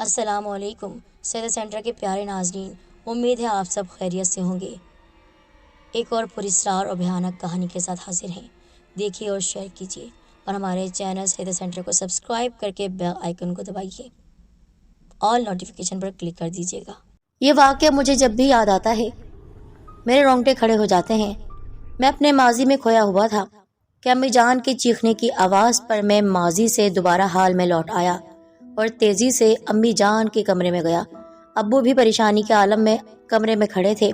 السلام علیکم سیدہ سینٹر کے پیارے ناظرین، امید ہے آپ سب خیریت سے ہوں گے۔ ایک اور پراسرار اور بھیانک کہانی کے ساتھ حاضر ہیں۔ دیکھیے اور شیئر کیجیے اور ہمارے چینل سیدہ سینٹر کو سبسکرائب کر کے بیل آئیکن کو دبائیے، آل نوٹیفیکیشن پر کلک کر دیجیے گا۔ یہ واقعہ مجھے جب بھی یاد آتا ہے میرے رونگٹے کھڑے ہو جاتے ہیں۔ میں اپنے ماضی میں کھویا ہوا تھا کہ امی جان کے چیخنے کی آواز پر میں ماضی سے دوبارہ حال میں لوٹ آیا اور تیزی سے امی جان کے کمرے میں گیا۔ ابو بھی پریشانی کے عالم میں کمرے میں کھڑے تھے۔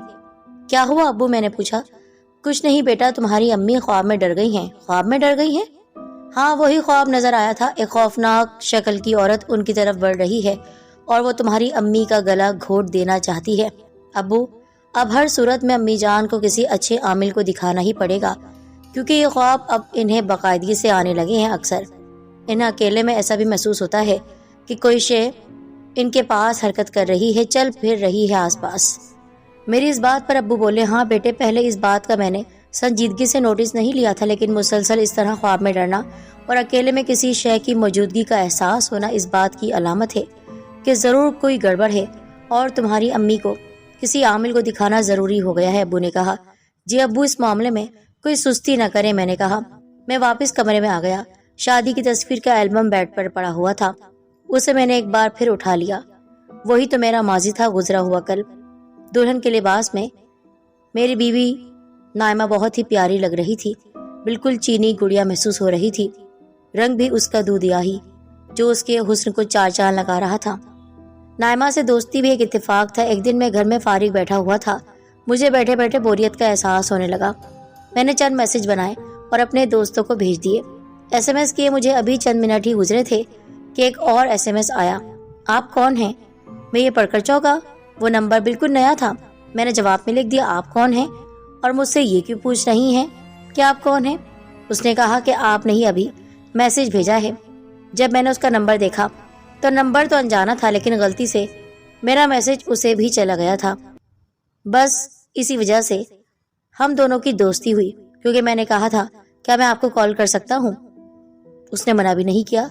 کیا ہوا ابو؟ میں نے پوچھا۔ کچھ نہیں بیٹا، تمہاری امی خواب میں ڈر گئی ہیں۔ خواب میں ڈر گئی ہیں؟ ہاں، وہی خواب نظر آیا تھا۔ ایک خوفناک شکل کی عورت ان کی طرف بڑھ رہی ہے اور وہ تمہاری امی کا گلا گھونٹ دینا چاہتی ہے۔ ابو، اب ہر صورت میں امی جان کو کسی اچھے عامل کو دکھانا ہی پڑے گا، کیونکہ یہ خواب اب انہیں باقاعدگی سے آنے لگے ہیں۔ اکثر انہیں اکیلے میں ایسا بھی محسوس ہوتا ہے کہ کوئی شے ان کے پاس حرکت کر رہی ہے، چل پھر رہی ہے آس پاس۔ میری اس بات پر ابو بولے، ہاں بیٹے، پہلے اس بات کا میں نے سنجیدگی سے نوٹس نہیں لیا تھا، لیکن مسلسل اس طرح خواب میں ڈرنا اور اکیلے میں کسی شے کی موجودگی کا احساس ہونا اس بات کی علامت ہے کہ ضرور کوئی گڑبڑ ہے اور تمہاری امی کو کسی عامل کو دکھانا ضروری ہو گیا ہے۔ ابو نے کہا، جی ابو، اس معاملے میں کوئی سستی نہ کریں۔ میں نے کہا۔ میں واپس کمرے میں آ گیا۔ شادی کی تصویر کا البم بیڈ پر پڑا ہوا تھا۔ اسے میں نے ایک بار پھر اٹھا لیا۔ وہی تو میرا ماضی تھا، گزرا ہوا کل۔ دلہن کے لباس میں میری بیوی نائمہ بہت ہی پیاری لگ رہی تھی، بالکل چینی گڑیا محسوس ہو رہی تھی۔ رنگ بھی اس کا دودھیاہی جو اس کے حسن کو چار چاند لگا رہا تھا۔ نائمہ سے دوستی بھی ایک اتفاق تھا۔ ایک دن میں گھر میں فارغ بیٹھا ہوا تھا، مجھے بیٹھے بیٹھے بوریت کا احساس ہونے لگا۔ میں نے چند میسج بنائے اور اپنے دوستوں کو بھیج دیے۔ ایس ایم ایس کیے مجھے ابھی چند منٹ ہی گزرے تھے کہ ایک اور ایس ایم ایس آیا۔ آپ کون ہیں؟ میں یہ پڑھ کر چونکا۔ وہ نمبر بالکل نیا تھا۔ میں نے جواب میں لکھ دیا، آپ کون ہیں اور مجھ سے یہ کیوں پوچھ رہی ہیں کہ آپ کون ہیں؟ اس نے کہا کہ آپ نے ہی ابھی میسج بھیجا ہے۔ جب میں نے اس کا نمبر دیکھا تو نمبر تو انجانا تھا، لیکن غلطی سے میرا میسج اسے بھی چلا گیا تھا۔ بس اسی وجہ سے ہم دونوں کی دوستی ہوئی، کیونکہ میں نے کہا تھا، کیا میں آپ کو کال کر سکتا ہوں؟ اس نے منع بھی نہیں کیا۔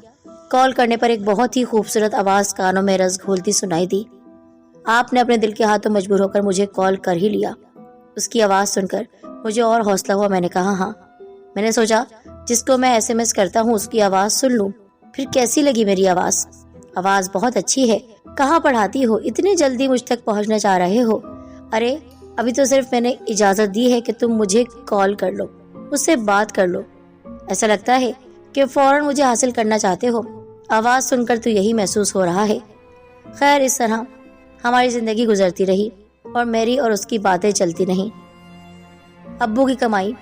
کال کرنے پر ایک بہت ہی خوبصورت آواز کانوں میں رس گھولتی سنائی دی۔ آپ نے اپنے دل کے ہاتھوں مجبور ہو کر مجھے کال کر ہی لیا۔ اس کی آواز سن کر مجھے اور حوصلہ ہوا۔ میں نے کہا، ہاں۔ میں نے سوچا جس کو میں ایس ایم ایس کرتا ہوں اس کی آواز سن لوں۔ پھر کیسی لگی میری آواز؟ آواز بہت اچھی ہے۔ کہاں پڑھاتی ہو؟ اتنی جلدی مجھ تک پہنچنا چاہ رہے ہو؟ ارے ابھی تو صرف میں نے اجازت دی ہے کہ تم مجھے کال کر لو، مجھ سے بات کر لو۔ ایسا لگتا ہے کہ فوراً مجھے حاصل کرنا چاہتے ہو۔ آواز سن کر تو یہی محسوس ہو رہا ہے۔ خیر، اس طرح ہماری زندگی گزرتی رہی اور میری اور اس کی باتیں چلتی رہیں۔ ابو کی کمائی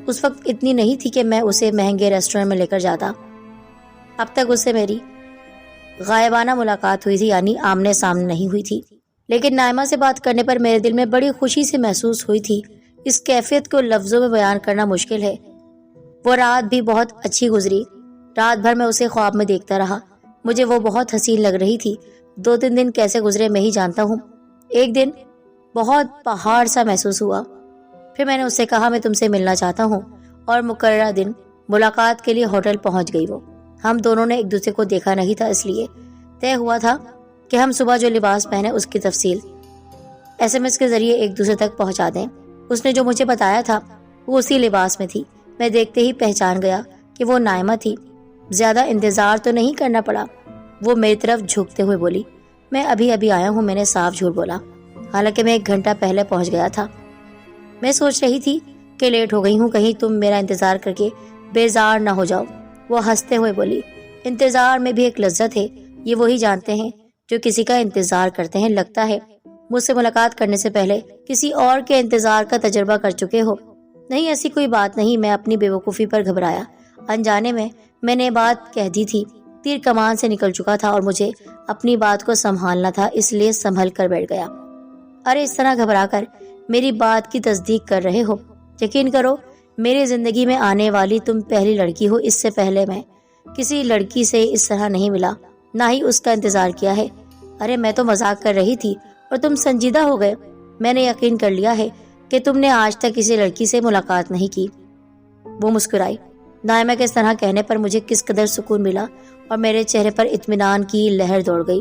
اس وقت اتنی نہیں تھی کہ میں اسے مہنگے ریسٹورنٹ میں لے کر جاتا۔ اب تک اس سے میری غائبانہ ملاقات ہوئی تھی، یعنی آمنے سامنے نہیں ہوئی تھی، لیکن نائمہ سے بات کرنے پر میرے دل میں بڑی خوشی سے محسوس ہوئی تھی۔ اس کیفیت کو لفظوں میں بیان کرنا مشکل ہے۔ وہ رات بھی بہت اچھی گزری۔ رات بھر میں اسے خواب میں دیکھتا رہا۔ مجھے وہ بہت حسین لگ رہی تھی۔ 2-3 دن کیسے گزرے میں ہی جانتا ہوں۔ ایک دن بہت پہاڑ سا محسوس ہوا۔ پھر میں نے اس سے کہا، میں تم سے ملنا چاہتا ہوں، اور مقررہ دن ملاقات کے لیے ہوٹل پہنچ گئی۔ وہ ہم دونوں نے ایک دوسرے کو دیکھا نہیں تھا، اس لیے طے ہوا تھا کہ ہم صبح جو لباس پہنے اس کی تفصیل ایس ایم ایس کے ذریعے ایک دوسرے تک پہنچا دیں۔ اس نے جو مجھے بتایا تھا وہ اسی لباس میں تھی۔ میں دیکھتے ہی پہچان گیا کہ وہ نائمہ تھی۔ زیادہ انتظار تو نہیں کرنا پڑا۔ وہ میری طرف جھکتے ہوئے بولی، میں ابھی آیا ہوں۔ میں نے صاف جھوٹ بولا، حالانکہ میں 1 گھنٹہ پہلے پہنچ گیا تھا۔ میں سوچ رہی تھی کہ لیٹ ہو گئی ہوں، کہیں تم میرا انتظار کر کے بیزار نہ ہو جاؤ۔ وہ ہنستے ہوئے بولی، انتظار میں بھی ایک لذت ہے، یہ وہی جانتے ہیں جو کسی کا انتظار کرتے ہیں۔ لگتا ہے مجھ سے ملاقات کرنے سے پہلے کسی اور کے انتظار کا تجربہ کر چکے ہو۔ نہیں، ایسی کوئی بات نہیں۔ میں اپنی بے وقوفی پر گھبرایا۔ انجانے میں نے بات کہہ دی تھی۔ تیر کمان سے نکل چکا تھا اور مجھے اپنی بات کو سنبھالنا تھا، اس لیے سنبھل کر بیٹھ گیا۔ ارے اس طرح گھبرا کر میری بات کی تصدیق کر رہے ہو؟ یقین کرو، میری زندگی میں آنے والی تم پہلی لڑکی ہو۔ اس سے پہلے میں کسی لڑکی سے اس طرح نہیں ملا، نہ ہی اس کا انتظار کیا ہے۔ ارے میں تو مذاق کر رہی تھی اور تم سنجیدہ ہو گئے۔ میں نے یقین کر لیا ہے کہ تم نے آج تک کسی لڑکی سے ملاقات نہیں کی۔ وہ مسکرائی۔ نائمہ کے اس طرح کہنے پر مجھے کس قدر سکون ملا اور میرے چہرے پر اطمینان کی لہر دوڑ گئی۔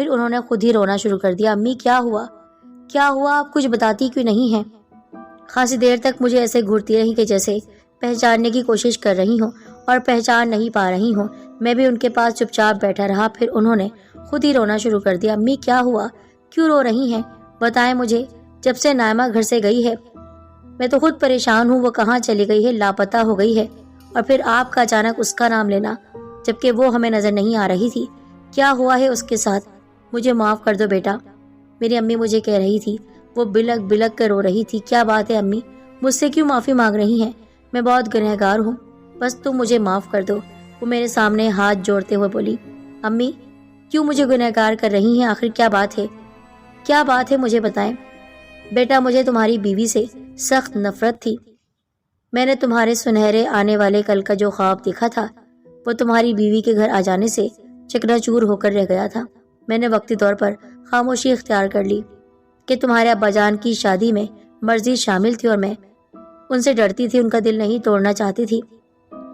پھر انہوں نے خود ہی رونا شروع کر دیا۔ امی کیا ہوا؟ کیا ہوا؟ آپ کچھ بتاتی کیوں نہیں ہیں؟ خاصی دیر تک مجھے ایسے گھورتی رہی کہ جیسے پہچاننے کی کوشش کر رہی ہوں اور پہچان نہیں پا رہی ہوں۔ میں بھی ان کے پاس چپ چاپ بیٹھا رہا۔ پھر انہوں نے خود ہی رونا شروع کر دیا۔ امی کیا ہوا؟ کیوں رو رہی ہیں؟ بتائیں مجھے۔ جب سے نائمہ گھر سے گئی ہے میں تو خود پریشان ہوں۔ وہ کہاں چلی گئی ہے؟ لاپتہ ہو گئی ہے؟ اور پھر آپ کا اچانک اس کا نام لینا، جبکہ وہ ہمیں نظر نہیں آ رہی تھی۔ کیا ہوا ہے اس کے ساتھ؟ مجھے معاف کر دو بیٹا، میری امی مجھے کہہ رہی تھی۔ وہ بلک بلک کر رو رہی تھی۔ کیا بات ہے امی؟ مجھ سے کیوں معافی مانگ رہی ہیں؟ میں بہت گنہگار ہوں، بس تم مجھے معاف کر دو۔ وہ میرے سامنے ہاتھ جوڑتے ہوئے بولی۔ امی کیوں مجھے گنہگار کر رہی ہیں؟ آخر کیا بات ہے؟ کیا بات ہے مجھے بتائیں۔ بیٹا مجھے تمہاری بیوی سے سخت نفرت تھی۔ میں نے تمہارے سنہرے آنے والے کل کا جو خواب دیکھا تھا وہ تمہاری بیوی کے گھر آ جانے سے چکنا چور ہو کر رہ گیا تھا۔ میں نے وقتی طور پر خاموشی اختیار کر لی کہ تمہارے ابا جان کی شادی میں مرضی شامل تھی اور میں ان سے ڈرتی تھی، ان کا دل نہیں توڑنا چاہتی تھی۔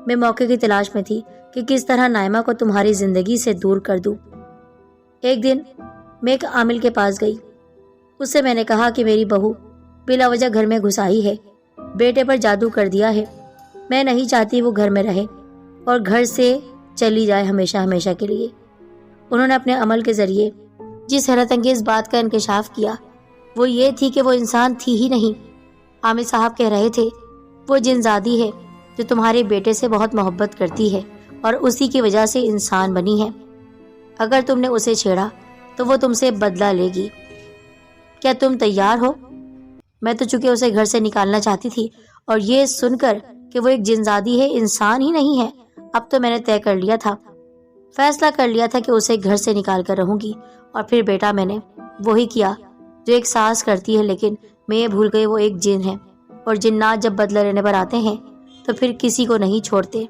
میں موقع کی تلاش میں تھی کہ کس طرح نائمہ کو تمہاری زندگی سے دور کر دوں۔ ایک دن میں ایک عامل کے پاس گئی۔ اس سے میں نے کہا کہ میری بہو بلا وجہ گھر میں گھس آئی ہے، بیٹے پر جادو کر دیا ہے۔ میں نہیں چاہتی وہ گھر میں رہے اور گھر سے چلی جائے ہمیشہ ہمیشہ کے لیے۔ انہوں نے اپنے عمل کے ذریعے جس حیرت انگیز بات کا انکشاف کیا وہ یہ تھی کہ وہ انسان تھی ہی نہیں۔ عامل صاحب کہہ رہے تھے وہ جن زادی ہے جو تمہارے بیٹے سے بہت محبت کرتی ہے اور اسی کی وجہ سے انسان بنی ہے۔ اگر تم نے اسے چھیڑا تو وہ تم سے بدلہ لے گی۔ کیا تم تیار ہو؟ میں تو چونکہ اسے گھر سے نکالنا چاہتی تھی، اور یہ سن کر کہ وہ ایک جنزادی ہے، انسان ہی نہیں ہے، اب تو میں نے طے کر لیا تھا، فیصلہ کر لیا تھا کہ اسے گھر سے نکال کر رہوں گی۔ اور پھر بیٹا میں نے وہی کیا جو ایک ساس کرتی ہے، لیکن میں یہ بھول گئی وہ ایک جن ہے، اور جنات جب بدلہ لینے پر آتے ہیں تو پھر کسی کو نہیں چھوڑتے۔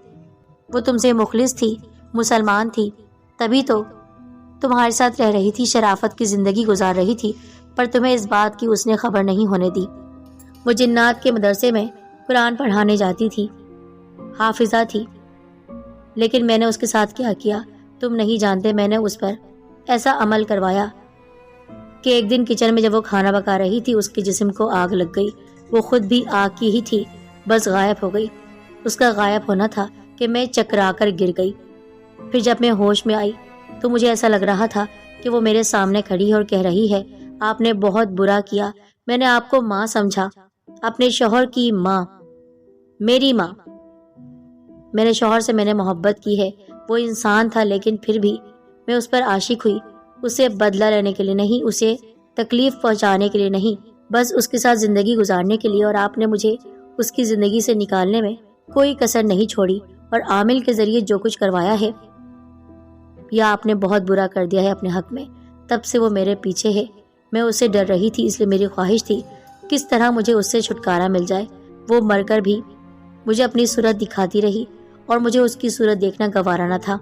وہ تم سے مخلص تھی، مسلمان تھی، تبھی تو تمہارے ساتھ رہ رہی تھی، شرافت کی زندگی گزار رہی تھی، پر تمہیں اس بات کی اس نے خبر نہیں ہونے دی۔ وہ جنات کے مدرسے میں قرآن پڑھانے جاتی تھی، حافظہ تھی، لیکن میں نے اس کے ساتھ کیا کیا تم نہیں جانتے۔ میں نے اس پر ایسا عمل کروایا کہ ایک دن کچن میں جب وہ کھانا پکا رہی تھی اس کے جسم کو آگ لگ گئی۔ وہ خود بھی آگ کی ہی تھی، بس غائب ہو گئی۔ اس کا غائب ہونا تھا کہ میں چکرا کر گر گئی۔ پھر جب میں ہوش میں آئی تو مجھے ایسا لگ رہا تھا کہ وہ میرے سامنے کھڑی ہے اور کہہ رہی ہے آپ نے بہت برا کیا، میں نے آپ کو ماں سمجھا، اپنے شوہر کی ماں، میری ماں۔ میرے شوہر سے میں نے محبت کی ہے، وہ انسان تھا، لیکن پھر بھی میں اس پر عاشق ہوئی، اسے بدلہ لینے کے لیے نہیں، اسے تکلیف پہنچانے کے لیے نہیں، بس اس کے ساتھ زندگی گزارنے کے لیے۔ اور آپ نے مجھے اس کی زندگی سے نکالنے میں کوئی کسر نہیں چھوڑی، اور عامل کے ذریعے جو کچھ کروایا ہے یا آپ نے بہت برا کر دیا ہے اپنے حق میں، تب سے وہ میرے پیچھے ہے۔ میں اس سے ڈر رہی تھی، اس لیے میری خواہش تھی کس طرح مجھے اس سے چھٹکارا مل جائے۔ وہ مر کر بھی مجھے اپنی صورت دکھاتی رہی اور مجھے اس کی صورت دیکھنا گوارا نہ تھا۔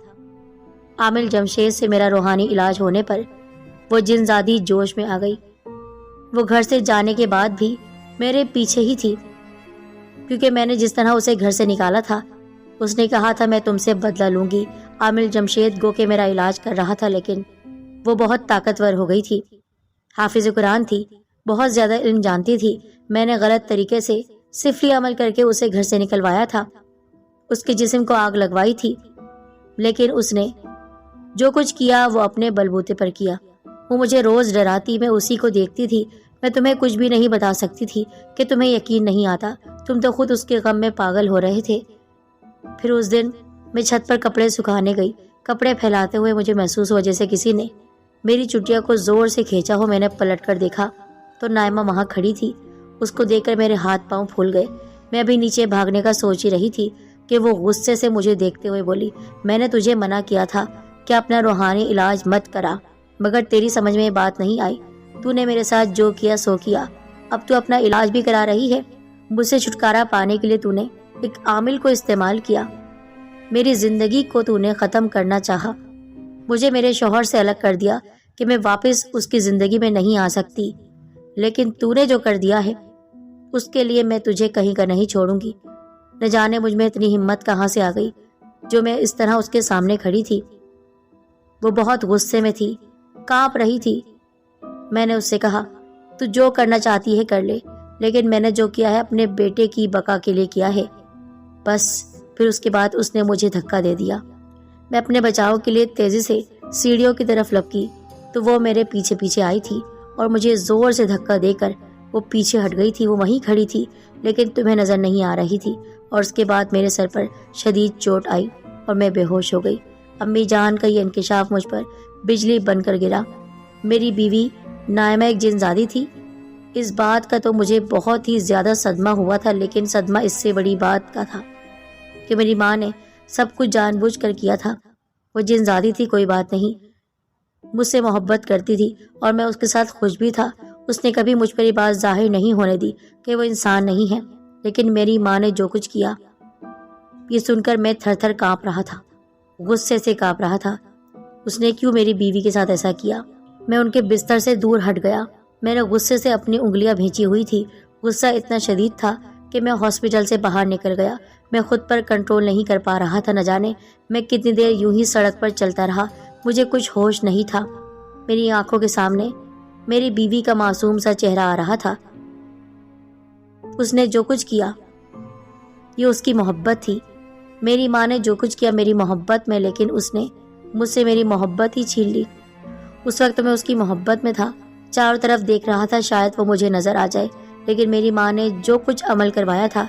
عامل جمشید سے میرا روحانی علاج ہونے پر وہ جنزادی جوش میں آ گئی۔ وہ گھر سے جانے کے بعد بھی میرے پیچھے ہی تھی، کیونکہ میں نے جس طرح اسے گھر سے نکالا تھا اس نے کہا تھا میں تم سے بدلہ لوں گی۔ عامل جمشید گو کہ میرا علاج کر رہا تھا، لیکن وہ بہت طاقتور ہو گئی تھی، حافظ قرآن تھی، بہت زیادہ علم جانتی تھی۔ میں نے غلط طریقے سے سفلی عمل کر کے اسے گھر سے نکلوایا تھا، اس کے جسم کو آگ لگوائی تھی، لیکن اس نے جو کچھ کیا وہ اپنے بلبوتے پر کیا۔ وہ مجھے روز ڈراتی، میں اسی کو دیکھتی تھی۔ میں تمہیں کچھ بھی نہیں بتا سکتی تھی کہ تمہیں یقین نہیں آتا، تم تو خود اس کے غم میں پاگل ہو رہے تھے۔ پھر اس دن میں چھت پر کپڑے سکھانے گئی، کپڑے پھیلاتے ہوئے مجھے محسوس ہوا جیسے کسی نے میری چٹیا کو زور سے کھینچا ہو۔ میں نے پلٹ کر دیکھا تو نائمہ وہاں کھڑی تھی۔ اس کو دیکھ کر میرے ہاتھ پاؤں پھول گئے۔ میں ابھی نیچے بھاگنے کا سوچ ہی رہی تھی کہ وہ غصے سے مجھے دیکھتے ہوئے بولی میں نے تجھے منع کیا تھا کہ اپنا روحانی علاج مت کرا، مگر تیری سمجھ میں یہ بات نہیں آئی، تو نے میرے ساتھ جو کیا سو کیا، اب تو اپنا علاج بھی کرا رہی ہے۔ مجھ سے چھٹکارا پانے کے لیے تو نے ایک عامل کو استعمال کیا، میری زندگی کو تو نے ختم کرنا چاہا، مجھے میرے شوہر سے الگ کر دیا کہ میں واپس اس کی زندگی میں نہیں آ سکتی، لیکن تو نے جو کر دیا ہے اس کے لیے میں تجھے کہیں کا نہیں چھوڑوں گی۔ نہ جانے مجھ میں اتنی ہمت کہاں سے آ گئی جو میں اس طرح اس کے سامنے کھڑی تھی۔ وہ بہت غصے میں تھی، کانپ رہی تھی۔ میں نے اس سے کہا تو جو کرنا چاہتی ہے کر لے، لیکن میں نے جو کیا ہے اپنے بیٹے کی بقا کے لیے کیا ہے بس۔ پھر اس کے بعد اس نے مجھے دھکا دے دیا۔ میں اپنے بچاؤ کے لیے تیزی سے سیڑھیوں کی طرف لپکی تو وہ میرے پیچھے پیچھے آئی تھی اور مجھے زور سے دھکا دے کر وہ پیچھے ہٹ گئی تھی۔ وہ وہیں کھڑی تھی لیکن تمہیں نظر نہیں آ رہی تھی، اور اس کے بعد میرے سر پر شدید چوٹ آئی اور میں بے ہوش ہو گئی۔ امی جان کا یہ انکشاف مجھ پر بجلی بن کر گرا۔ میری بیوی نائمہ ایک جن زادی تھی، اس بات کا تو مجھے بہت ہی زیادہ صدمہ ہوا تھا، لیکن صدمہ اس سے بڑی بات کا تھا کہ میری ماں نے سب کچھ جان بوجھ کر کیا تھا۔ وہ جن زادی تھی کوئی بات نہیں، مجھ سے محبت کرتی تھی اور میں اس کے ساتھ خوش بھی تھا۔ اس نے کبھی مجھ پر یہ بات ظاہر نہیں ہونے دی کہ وہ انسان نہیں ہے، لیکن میری ماں نے جو کچھ کیا یہ سن کر میں تھر تھر کانپ رہا تھا، غصے سے کانپ رہا تھا۔ اس نے کیوں میری بیوی کے ساتھ ایسا کیا؟ میں ان کے بستر سے دور ہٹ گیا۔ میں نے غصے سے اپنی انگلیاں بھینچی ہوئی تھی۔ غصہ اتنا شدید تھا کہ میں ہاسپٹل سے باہر نکل گیا۔ میں خود پر کنٹرول نہیں کر پا رہا تھا۔ نہ جانے میں کتنی دیر یوں ہی سڑک پر چلتا رہا، مجھے کچھ ہوش نہیں تھا۔ میری آنکھوں کے سامنے میری بیوی کا معصوم سا چہرہ آ رہا تھا۔ اس نے جو کچھ کیا یہ اس کی محبت تھی۔ میری ماں نے جو کچھ کیا میری محبت میں، لیکن اس نے مجھ سے میری محبت ہی چھین لی۔ اس وقت میں اس کی محبت میں تھا، چاروں طرف دیکھ رہا تھا شاید وہ مجھے نظر آ جائے، لیکن میری ماں نے جو کچھ عمل کروایا تھا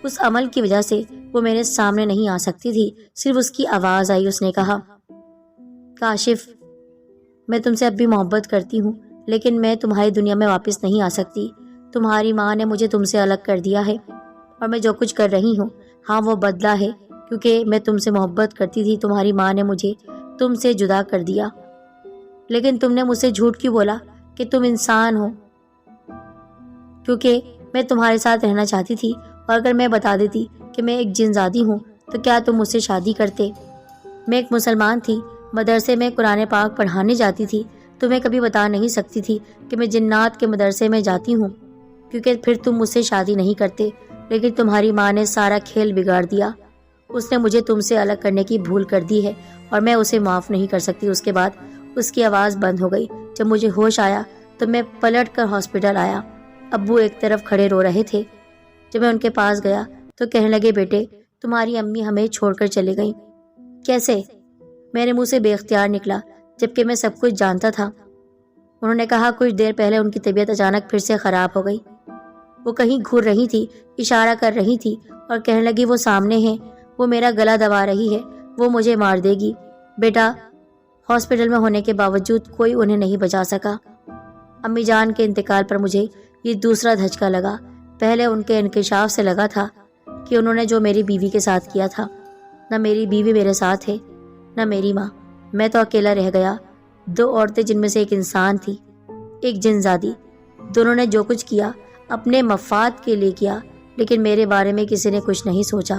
اس عمل کی وجہ سے وہ میرے سامنے نہیں آ سکتی تھی۔ صرف اس کی آواز آئی، اس نے کہا کاشف میں تم سے اب بھی محبت کرتی ہوں، لیکن میں تمہاری دنیا میں واپس نہیں آ سکتی۔ تمہاری ماں نے مجھے تم سے الگ کر دیا ہے اور میں جو کچھ کر رہی ہوں ہاں وہ بدلہ ہے، کیونکہ میں تم سے محبت کرتی تھی۔ تمہاری ماں نے مجھے تم سے جدا کر دیا، لیکن تم نے مجھ سے جھوٹ کیوں بولا کہ تم انسان ہو؟ کیونکہ میں تمہارے ساتھ رہنا چاہتی تھی، اور اگر میں بتا دیتی کہ میں ایک جن زادی ہوں تو کیا تم مجھ سے شادی کرتے؟ میں ایک مسلمان تھی، مدرسے میں قرآن پاک پڑھانے جاتی تھی۔ تمہیں کبھی بتا نہیں سکتی تھی کہ میں جنات کے مدرسے میں جاتی ہوں، کیونکہ پھر تم مجھ سے شادی نہیں کرتے، لیکن تمہاری ماں نے سارا کھیل بگاڑ دیا۔ اس نے مجھے تم سے الگ کرنے کی بھول کر دی ہے اور میں اسے معاف نہیں کر سکتی۔ اس کے بعد اس کی آواز بند ہو گئی۔ جب مجھے ہوش آیا تو میں پلٹ کر ہاسپٹل آیا۔ ابو ایک طرف کھڑے رو رہے تھے۔ جب میں ان کے پاس گیا تو کہنے لگے بیٹے تمہاری امی ہمیں چھوڑ کر چلے گئیں۔ کیسے؟ میرے منہ سے بے اختیار نکلا، جبکہ میں سب کچھ جانتا تھا۔ انہوں نے کہا کچھ دیر پہلے ان کی طبیعت اچانک پھر سے خراب ہو گئی۔ وہ کہیں گھور رہی تھی، اشارہ کر رہی تھی اور کہنے لگی وہ سامنے ہے، وہ میرا گلا دبا رہی ہے، وہ مجھے مار دے گی۔ بیٹا ہاسپٹل میں ہونے کے باوجود کوئی انہیں نہیں بچا سکا۔ امی جان کے انتقال پر مجھے یہ دوسرا دھچکا لگا۔ پہلے ان کے انکشاف سے لگا تھا کہ انہوں نے جو میری بیوی کے ساتھ کیا تھا، نہ میری بیوی میرے ساتھ ہے نہ میری ماں، میں تو اکیلا رہ گیا۔ دو عورتیں جن میں سے ایک انسان تھی، ایک جن زادی، دونوں نے جو کچھ کیا اپنے مفاد کے لیے کیا، لیکن میرے بارے میں کسی نے کچھ نہیں سوچا۔